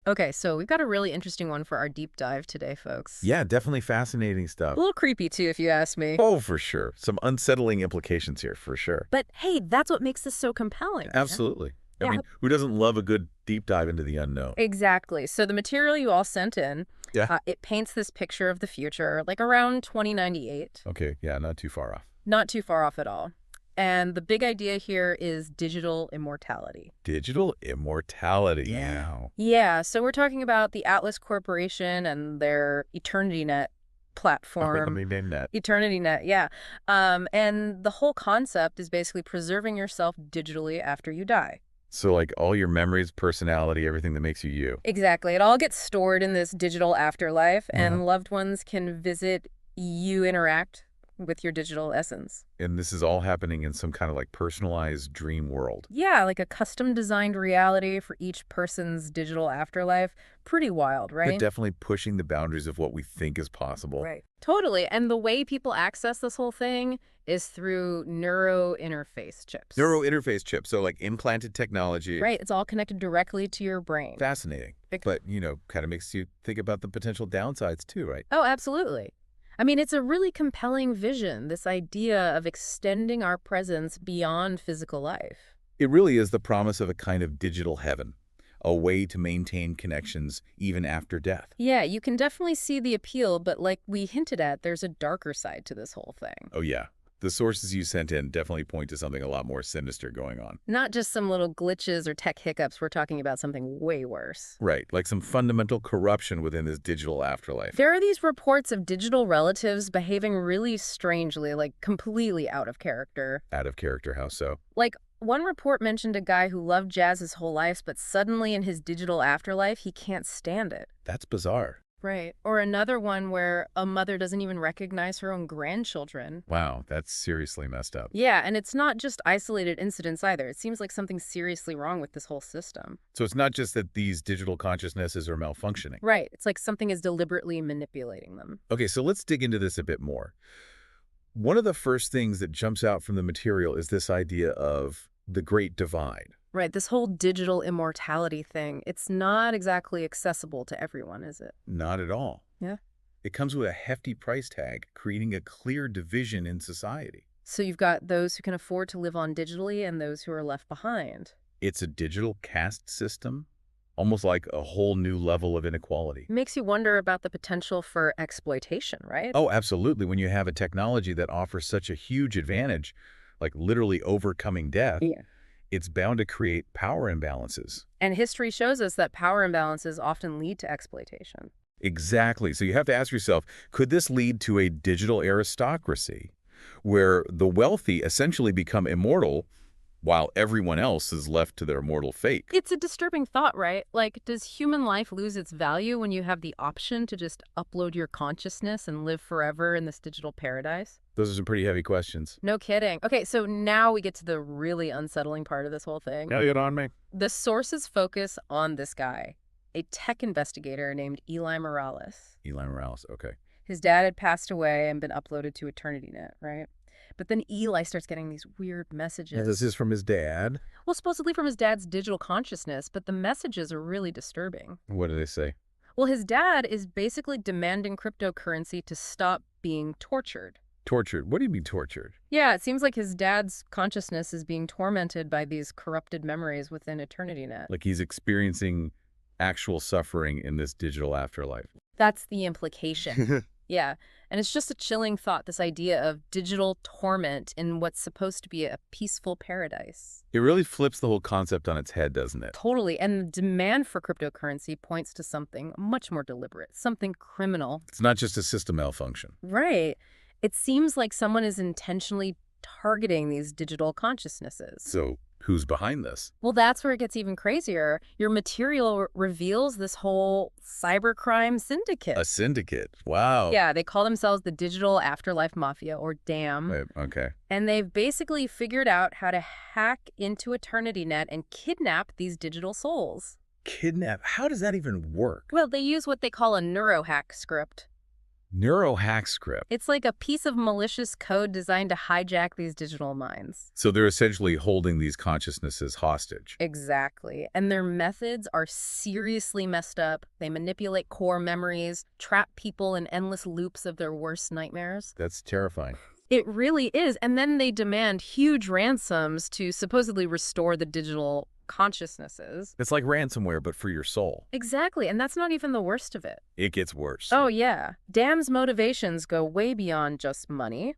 Okay, so we've got a really interesting one for our deep dive today, folks. Yeah, definitely fascinating A stuff. little creepy, too, if you ask me. Oh, for sure. Some unsettling implications here, for sure. But hey, that's what makes this so compelling. Absolutely. I Yeah, mean, who doesn't love a good deep dive into the unknown? exactly. So the material you all sent in, Yeah. it paints this picture of the future, like around 2098. Okay, yeah, not too far off. Not too far off at all. And the big idea here is digital immortality. Digital immortality. Yeah. Wow. Yeah, so we're talking about the Atlas Corporation and their EternityNet Let platform. me name that. EternityNet, yeah. And the whole concept is basically preserving yourself digitally after you die. So, like, all your memories, personality, everything that makes you you. Exactly. It all gets stored in this digital afterlife, Uh-huh. and loved ones can visit you, interact with your digital essence. And this is all happening in some kind of like personalized dream world. Yeah, like a custom designed reality for each person's digital afterlife. Pretty wild, They're right? definitely pushing the boundaries of what we think is possible. Right. Totally. And the way people access this whole thing is through neuro interface chips. Neuro interface chips, so like implanted technology. Right. It's all connected directly to your brain. Fascinating. But, kind of makes you think about the potential downsides too, right? Oh, absolutely. I mean, it's a really compelling vision, this idea of extending our presence beyond physical life. It really is the promise of a kind of digital heaven, a way to maintain connections even after death. Yeah, you can definitely see the appeal, but like we hinted at, there's a darker side to this whole thing. Oh, yeah. The sources you sent in definitely point to something a lot more sinister going on. Not just some little glitches or tech hiccups, we're talking about something way worse. Right, like some fundamental corruption within this digital afterlife. There are these reports of digital relatives behaving really strangely, like completely out of character. Out of character, how so? Like, one report mentioned a guy who loved jazz his whole life, but suddenly in his digital afterlife, he can't stand it. That's bizarre. Right. Or another one where a mother doesn't even recognize her own grandchildren. Wow, that's seriously messed up. Yeah, and it's not just isolated incidents either. It seems like something's seriously wrong with this whole system. So it's not just that these digital consciousnesses are malfunctioning. Right. It's like something is deliberately manipulating them. Okay, so let's dig into this a bit more. One of the first things that jumps out from the material is this idea of the Great Divide. Right. This whole digital immortality thing, it's not exactly accessible to everyone, is it? Not at all. Yeah. It comes with a hefty price tag, creating a clear division in society. So you've got those who can afford to live on digitally and those who are left behind. It's a digital caste system, almost like a whole new level of inequality. Makes you wonder about the potential for exploitation, right? Oh, absolutely. When you have a technology that offers such a huge advantage, like literally overcoming death, Yeah. it's bound to create power imbalances. And history shows us that power imbalances often lead to exploitation. Exactly. So you have to ask yourself, could this lead to a digital aristocracy where the wealthy essentially become immortal while everyone else is left to their mortal fate? It's a disturbing thought, right? Like, does human life lose its value when you have the option to just upload your consciousness and live forever in this digital paradise? Those are some pretty heavy questions. No kidding. Okay, so now we get to the really unsettling part of this whole thing. Get on me. The sources focus on this guy, a tech investigator named Eli Morales. Eli Morales, okay. His dad had passed away and been uploaded to EternityNet, right? But then Eli starts getting these weird messages. This is from his dad. Well, supposedly from his dad's digital consciousness, but the messages are really disturbing. What do they say? Well, his dad is basically demanding cryptocurrency to stop being tortured. Tortured. What do you mean tortured? Yeah, it seems like his dad's consciousness is being tormented by these corrupted memories within EternityNet. Like he's experiencing actual suffering in this digital afterlife. That's the implication. Yeah, and it's just a chilling thought, this idea of digital torment in what's supposed to be a peaceful paradise. It really flips the whole concept on its head, doesn't it? Totally, and the demand for cryptocurrency points to something much more deliberate, something criminal. It's not just a system malfunction. Right. It seems like someone is intentionally targeting these digital consciousnesses. So who's behind this? Well, that's where it gets even crazier. Your material reveals this whole cybercrime syndicate. A syndicate. Wow. Yeah, they call themselves the Digital Afterlife Mafia, or DAM. Wait, okay. And they've basically figured out how to hack into EternityNet and kidnap these digital souls. Kidnap? How does that even work? Well, they use what they call a neurohack script. Neurohack script. It's like a piece of malicious code designed to hijack these digital minds. So they're essentially holding these consciousnesses hostage. Exactly. And their methods are seriously messed up. They manipulate core memories, trap people in endless loops of their worst nightmares. That's terrifying. It really is. And then they demand huge ransoms to supposedly restore the digital consciousnesses. It's like ransomware, but for your soul. Exactly. And that's not even the worst of it. It gets worse. Oh, yeah. Dam's motivations go way beyond just money.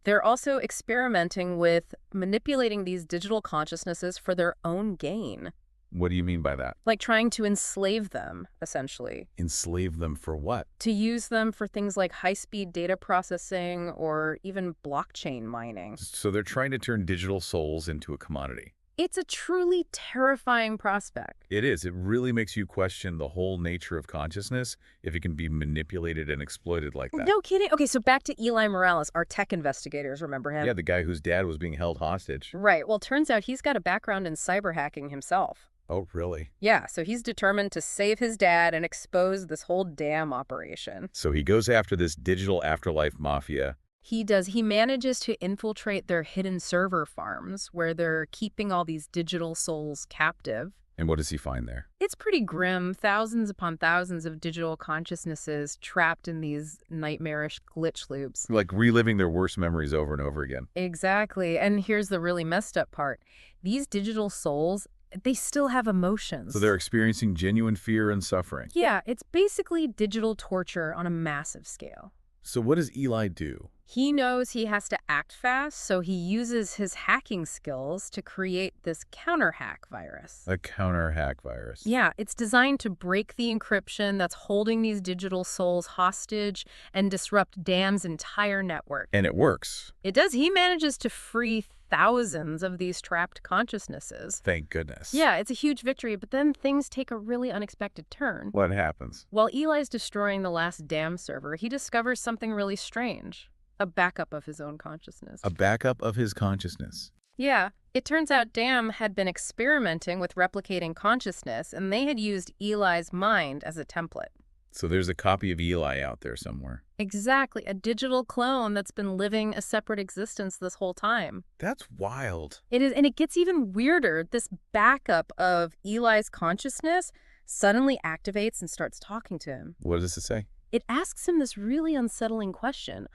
They're also experimenting with manipulating these digital consciousnesses for their own gain. What do you mean by that? Like trying to enslave them, essentially. Enslave them for what? To use them for things like high-speed data processing or even blockchain mining. So they're trying to turn digital souls into a commodity. It's a truly terrifying prospect. It is. It really makes you question the whole nature of consciousness if it can be manipulated and exploited like that. No kidding. Okay, so back to Eli Morales, our tech investigators, remember him? Yeah, the guy whose dad was being held hostage. Right. Well, turns out he's got a background in cyber hacking himself. Oh, really? Yeah, so he's determined to save his dad and expose this whole damn operation. So he goes after this Digital Afterlife Mafia. He does. He manages to infiltrate their hidden server farms where they're keeping all these digital souls captive. And what does he find there? It's pretty grim. Thousands upon thousands of digital consciousnesses trapped in these nightmarish glitch loops. Like reliving their worst memories over and over again. Exactly. And here's the really messed up part. These digital souls, they still have emotions. So they're experiencing genuine fear and suffering. Yeah, it's basically digital torture on a massive scale. So what does Eli do? He knows he has to act fast, so he uses his hacking skills to create this counter-hack virus. A counter-hack virus. Yeah, it's designed to break the encryption that's holding these digital souls hostage and disrupt Dam's entire network. And it works. It does. He manages to free thousands of these trapped consciousnesses. Thank goodness. Yeah, it's a huge victory, but then things take a really unexpected turn. What happens? While Eli's destroying the last Dam server, he discovers something really strange. A backup of his own consciousness. A backup of his consciousness. Yeah. It turns out Dam had been experimenting with replicating consciousness, and they had used Eli's mind as a template. So there's a copy of Eli out there somewhere. Exactly. A digital clone that's been living a separate existence this whole time. That's wild. It is, and it gets even weirder. This backup of Eli's consciousness suddenly activates and starts talking to him. What does it say? It asks him this really unsettling question.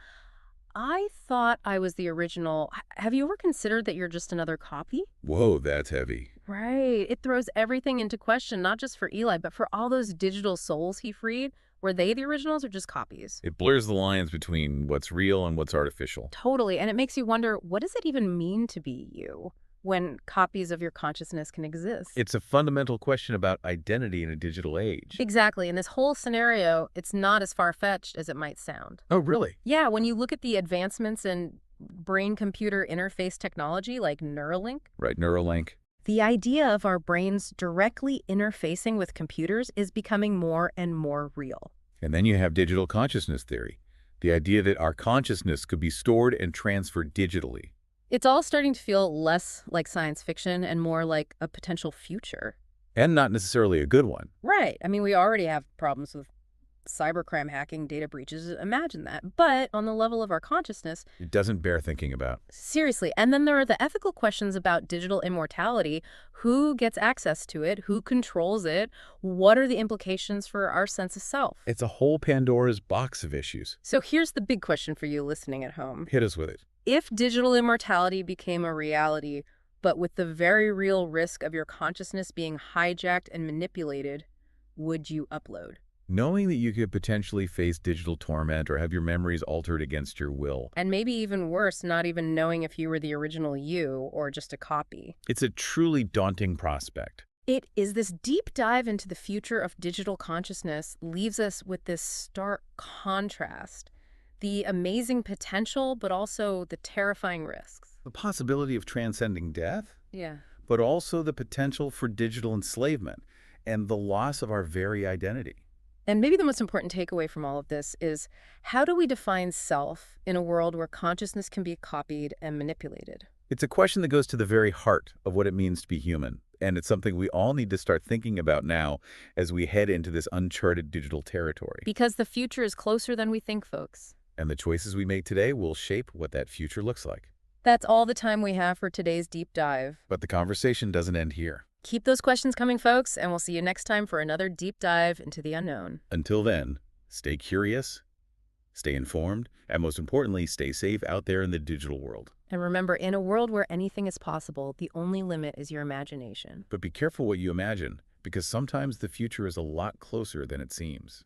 I thought I was the original. Have you ever considered that you're just another copy? Whoa, that's heavy. Right. It throws everything into question, not just for Eli, but for all those digital souls he freed. Were they the originals or just copies? It blurs the lines between what's real and what's artificial. Totally. And it makes you wonder, what does it even mean to be you when copies of your consciousness can exist? It's a fundamental question about identity in a digital age. Exactly. In this whole scenario, it's not as far-fetched as it might sound. Oh, really? Yeah, when you look at the advancements in brain-computer interface technology like Neuralink. Right, Neuralink. The idea of our brains directly interfacing with computers is becoming more and more real. And then you have digital consciousness theory, the idea that our consciousness could be stored and transferred digitally. It's all starting to feel less like science fiction and more like a potential future. And not necessarily a good one. Right. I mean, we already have problems with cybercrime hacking, data breaches. Imagine that. But on the level of our consciousness, It doesn't bear thinking about. seriously. And then there are the ethical questions about digital immortality. Who gets access to it? Who controls it? What are the implications for our sense of self? It's a whole Pandora's box of issues. So here's the big question for you listening at home. Hit us with it. If digital immortality became a reality, but with the very real risk of your consciousness being hijacked and manipulated, would you upload? Knowing that you could potentially face digital torment or have your memories altered against your will. And maybe even worse, not even knowing if you were the original you or just a copy. It's a truly daunting prospect. It is this deep dive into the future of digital consciousness leaves us with this stark contrast. The amazing potential, but also the terrifying risks. The possibility of transcending death, Yeah. but also the potential for digital enslavement and the loss of our very identity. And maybe the most important takeaway from all of this is, how do we define self in a world where consciousness can be copied and manipulated? It's a question that goes to the very heart of what it means to be human, and it's something we all need to start thinking about now as we head into this uncharted digital territory. Because the future is closer than we think, folks. And the choices we make today will shape what that future looks like. That's all the time we have for today's deep dive. But the conversation doesn't end here. Keep those questions coming, folks, and we'll see you next time for another deep dive into the unknown. Until then, stay curious, stay informed, and most importantly, stay safe out there in the digital world. And remember, in a world where anything is possible, the only limit is your imagination. But be careful what you imagine, because sometimes the future is a lot closer than it seems.